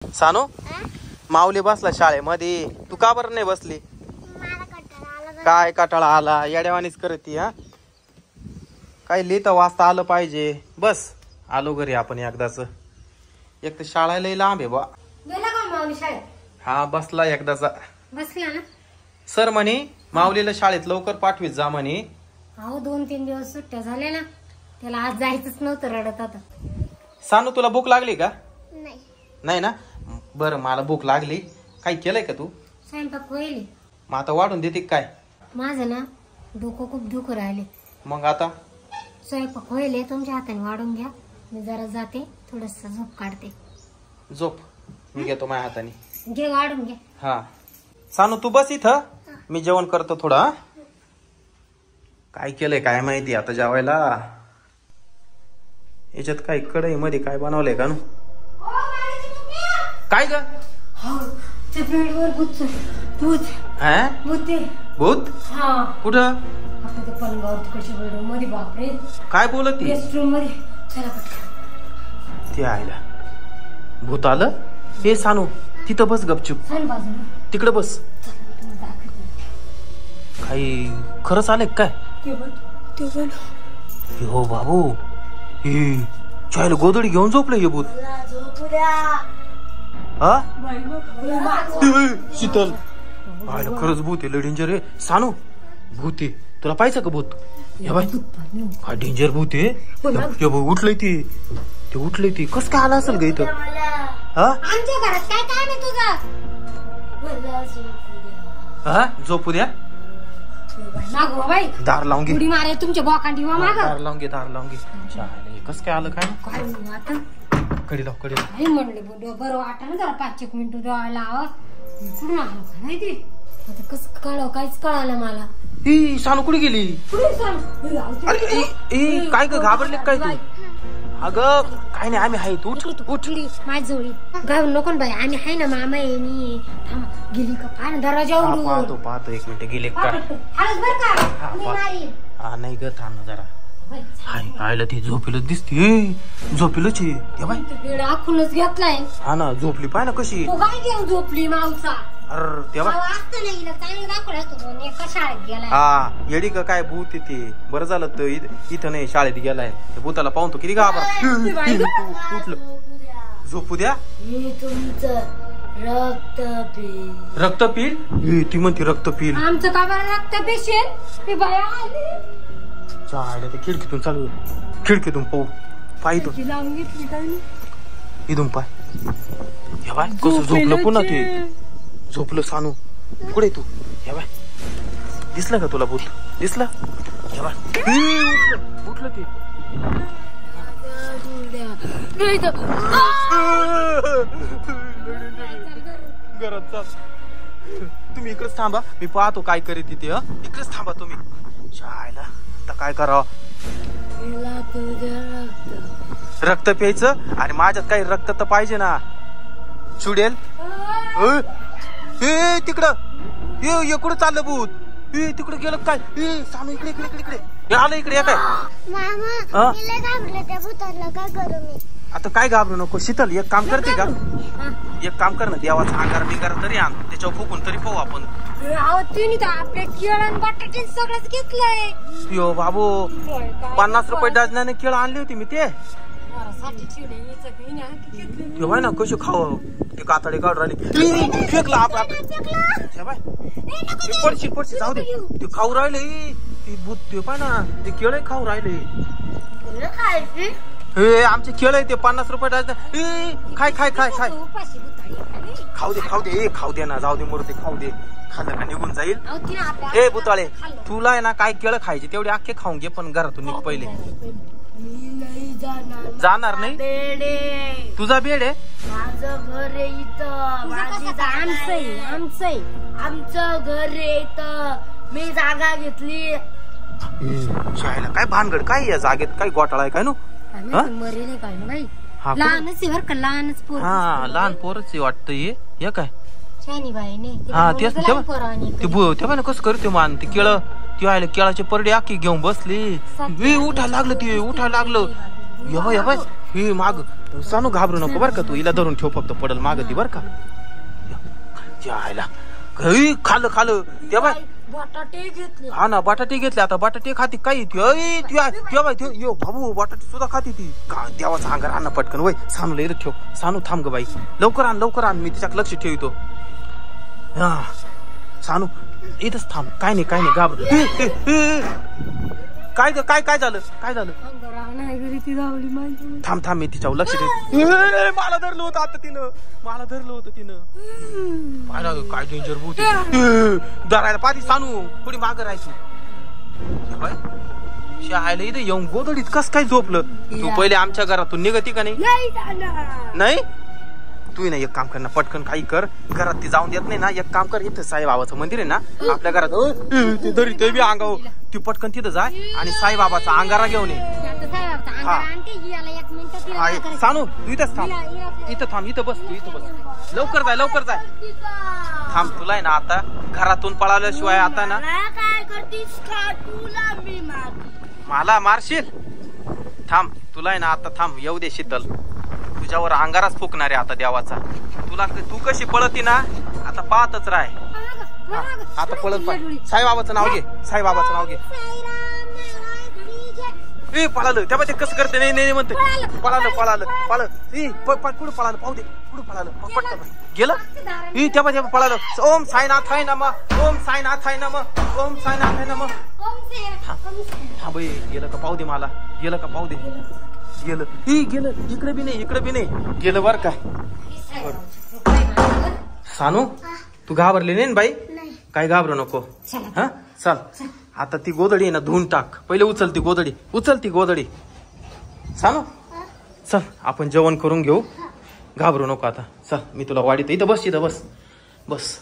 सानू माऊली बसला शाळेमध्ये, तू का बरं नाही बसली? काय कटाळा आला, येड्यावानीच करती हा? काय लिहिता वाचता आलं पाहिजे. बस आलो घरी आपण एकदाच. एक तर शाळा लई लांब आहे बा. हा बसला एकदाचा. बसला ना सर म्हणे माऊलीला शाळेत लवकर पाठवीत जा म्हणे. अहो 2-3 दिवस सुट्ट्या झाल्या ना, त्याला आज जायचंच नव्हतं, रडत आता. सानू तुला भूक लागली का? नाही नाही ना, बरं मला भूक लागली. काही केलंय का तू? स्वयंपाक होईल. मग आता वाढून देते काय? माझं ना डोकं खूप दुखू राहिले. मग आता स्वयंपाक होईल, तुमच्या हाताने वाढून घ्या. मी जरा जाते, थोडस झोप काढते. झोप मी घेतो माझ्या हाताने. घे वाढून घ्या. हा सानू तू बस इथं, मी जेवण करतो थोडं. काय केलंय काय माहिती आता जेवायला. याच्यात काय कढई मध्ये काय बनवलंय का? काय ग? बेडवर भूत भूत भूत कुठं? पलंगावर तिकडच्या बेडरूम मध्ये. बापरे काय बोलत ती? गेस्ट रूम मध्ये. चला पटकन. ते आयला भूत आलं. हे सानू तिथं बस गपचूप, तिकडे बस. काही खरंच आलंय काय? हो बाबू, हे चायला गोदडी घेऊन झोपलं हे भूत. हा शीतल, पाहिलं खरंच भूत आहे. लय डेंजर आहे सानू. भूत आहे, तुला पाहायचं का भूत? हे बाय काय डेंजर भूत आहे. हे बघ उठलंय ते उठलंय ते. कस काय आलं असेल ग इथं? हा आमच्या घरात काय काम आहे तुझं? हा झोपू द्या. मागो बाई, दार लावून घे. उडी मारे तुमच्या बोकांडी माग. दार लावून घे, दार लावून घे. कस काय आलं काय? आता कडी लाव, कडी लाव. हे म्हणले बरं वाटा ना जरा 5-1 मिनिट डोळ्याला आवा. कुठून आलो काय माहिती आता. कसं कळव काहीच कळालं मला. ही सानू कुठे गेली? अरे ए काय ग घाबरले काय तू? अगं काय नाही, आम्ही आहे. तू उठली माझी जोडी. घाबरू नको बाई, आम्ही आहे ना. मामा आहे मी. थांब गेली का पाहा दरवाजा उघडून. पाहतो 1 मिनिट. गेले का? हा नाही ग, थांब ना जरा. आयला ती झोपेलच दिसते. झोपेलच आहे. आखूनच घेतलाय. हा ना झोपली. पाय ना कशी. तू काय घेऊन झोपली मावसा? अरे तेव्हा हा येडी का काय भूत येते. बरं झालं तर इथं नाही, शाळेत गेलाय. भूताला पाहून तो किती घाबरला. उठलं. झोपू द्या. रक्त पील. ती म्हणते रक्त पील. आमचं का बरं रक्त पेशेल? चालेल, ते खिडकीतून चालू. खिडकीतून पाहू. पाहितो इथून पाय. हे बाय कसं झोपलं पुन्हा ते. झोपलं सानू. कुठे तू? हे बाय दिसलं का तुला भूत? दिसलं? हे बाय उठलं ते. घरात चाल. तुम्ही इकडेच थांबा, मी पाहतो काय करे तिथे. इकडेच थांबा तुम्ही. शाळेला आता काय करावं? रक्त प्यायचं आणि माझ्यात काही रक्त तर पाहिजे ना. चुडेल तिकडं. हे कुठं चाललं भूत? तिकडे गेलं काय? सानू इकडे इकडे इकडे इकडे आलं. इकडे काय? आता काय घाबरू नको. शीतल एक काम करते का? एक काम कर ना, देवाचा अंगार बिंगार तरी आण, त्याच्यावर फुकून तरी पाहू आपण. आपल्या केळं बटाटे सगळंच घेतलंय. यो बाबू 50 रुपये डझनाने केळं आणली होती मी. ते ना कशी खाव. ते कातडे काढून राहिले. फेकला पडशी पडशी जाऊ दे. ते खाऊ राहिले. ते भूत ते पाय ना, ते केळे खाऊ राहिले. हे आमचे केळे ते 50 रुपये डझन. खाय खाय खाय खाय. खाऊ दे खाऊ दे. खाऊ दे ना, जाऊ दे मूर्ती. खाऊ दे. खाल्लं का निघून जाईल. ए भूताळे, तुला आहे ना काय केळं खायचे तेवढे अख्खे खाऊन घे, पण घरातून निघ पहिले. जाणार नाही? तुझा बेड आहे? माझं घर आहे इथं. आमचं घर आहे इथं. मी जागा घेतली. शाळेला काय भानगड काय? या जागेत काय घोटाळा आहे काय? नो मरेल काय ना बाई. लहानच बर का, लहानच पोर. हा लहान पोरच वाटतं हे काय. शानी बाई नाही. हा तेच तेव्हा ना कसं करते मान. ते केळं ती आयला केळाचे परडे आखी घेऊन बसली. उठायला लागलं. ते उठायला लागलं. या बाय ही माग सानू घाबरू नको बर का तू हिला धरून ठेव फक्त पडल माग ती बर का जायला खाल खाल ते बाय बटाटे घेतले हा ना बटाटे घेतले आता बटाटे खाती काही यो बाबू बटाटे सुद्धा खाती ती देवाचा अंगार आण पटकन वय सानूला इथं ठेव सानू थांब ग बाई लवकर आण मी तिच्यात लक्ष ठेवतो हा सानू इथंच थांब काय नाही घाबर काय झालं थांब मी तिच्यावर लक्ष ठेव मला धरलं होतं आता तिनं काय डेंजर होते धरायला पाठी सानू थोडी मागं राहायची शाळेला इथे येऊन गोदडीत कस काय झोपलं तू पहिले आमच्या घरातून निघती का नाही तू ना एक काम कर ना पटकन काही कर घरात ती जाऊन देत नाही ना एक काम कर इथं साईबाबाचं मंदिर आहे ना आपल्या घरात ते बी अंगाव ती पटकन तिथं जाय आणि साईबाबाचा अंगारा घेऊन ये सानू तू इथंच थांब इथं बस लवकर जाय थांब तुला आहे ना आता घरातून पळाल्याशिवाय आता ना मला मारशील थांब तुला आहे ना आता थांब येऊ दे शीतल तुझ्यावर अंगाराच फुकणार आहे आता देवाचा तू कशी पळती ना आता पाहतच राह आता पळत पाय साईबाबाचं नाव घे ए पळालं त्या ते कसं करते नाही म्हणते पळालं पुढे पळालं पाहू दे पुढे पळालं पटकन गेलं त्या पळालं ओम साईनाथाय नमः ओम साईनाथाय नमः हा बाई गेलं का पाहू दे मला गेलं इकडे बी नाही गेलं बर का सानू तू घाबरली नाही बाई काय घाबरू नको हा चल आता ती गोदडी आहे ना धुवून टाक पहिले उचल ती गोदडी सानू चल आपण जेवण करून घेऊ घाबरू नको आता चल मी तुला वाढीत इथं बस बस